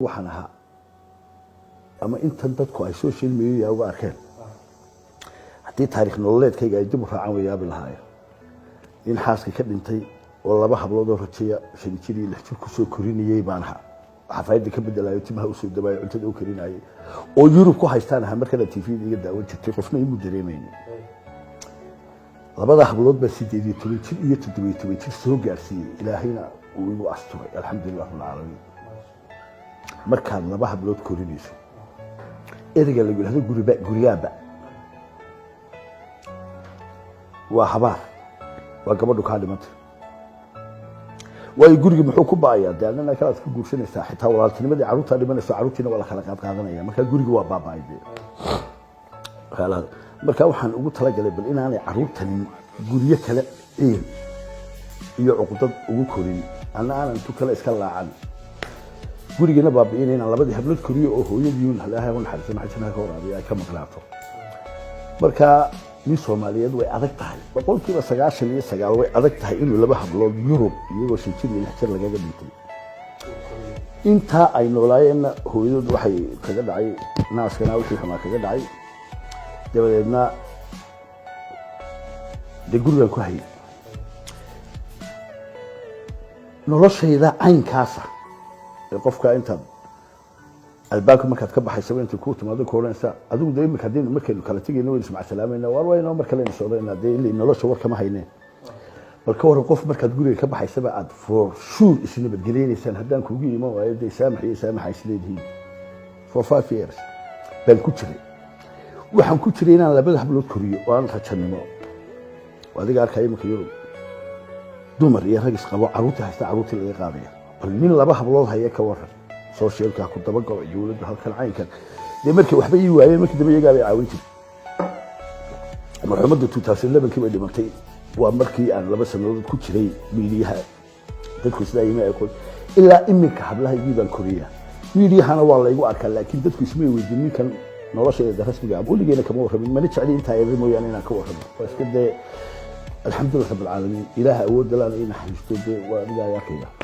waxaan ahaa ama intan dadku ay social media uga arkeen haddii taariikh nololeedkayga ay dib u raacaan way yaabi lahaayeen in xaaska ka dhintay oo laba hablood oo rajaya 5 jir iyo 6 jir ku soo korinayay baan ahaa xafaayada ka bedelayo timaha u soo dabaay cuntada u karinayay oo Yurub ku haystaan ahaa markana TV iga daawan jirtay qofna imu dareemaynin labada hablood ba 8 jir iyo 7 jir soo gaarsiiyay ilaahayna uu igu asturay alxamdulillah rabbil caalamiin marka laba hablood korinayso eriga lagu yiraahdo guriyaaba waa habaar waa gabadhu ka dhimantay way guriga muxuu ku baayaa daadana kala ka guursanaysaa xitaa walaaltinimadii caruurta dhimanayso caruurtiina wala kala qaadanaya marka guriga waa baabaayay kala marka waxaan ugu talagalay bal inaanay caruurtan guriye kale iyo uqdad ugu korin aan intu kala iska laacan gurigana baabiinayna labadii hablood koriyo oo hooyadii ilaahay u naxariisto maxay ka waraabiya ay ka maqlaato marka ni Soomaaliyeed way adag tahay boqolkiiba 99 way adag tahay inuu laba hablood Yurub iyagoo shirkad iyo xir lagaga dhintay inta ay noolaayeen hooyadu waxay kaga dhacay naaskana wixii xuma kaga dhacay dabadeedna guriga ku hayay noloshayda aynkaasa qofka inta albaabka markaad ka baxayso inta ku timaado kooranaysa adigu deeyo markaad markaynu kala tagayno way isma salaamayna war wayno marka la socdayna deeyo nolosha war kama hayneen balka war qof markaad guriga ka baxayso aad for sure isna badgaleynaysan hadaan kuugu iimo waayo de saamaxay isleedihiin for 5 years bal ku jiray waxaan ku jiray inaan labada hablood koriyo oo aan rajanimo wadiga arkay markii Yurub dumar iyo rag isqabo caruurta haysta caruurta laga qaadaya bal min laba hablood haya ka waran social-ka ku daba galo dawladda halkan caynkan markii waxba ii waayeen markii daba iyaga ay caawin jirtay marxumadda 2011 kii bay dhimatay waa markii aan laba sanadood ku jiray miidiyaha dadku sida ay ma aqoon ilaa iminka hablaha baan koriya miidiyahana waa la igu arkaa laakiin dadku isma weydiin kan nolosheeda rasmiga ah weligeena kama warramin ma jecel inta ay mooyaan inaan ka warramo iska de alxamdulillah rabbil caalamiin ilaaha awood laan in xariisto waa adiga yaa kayda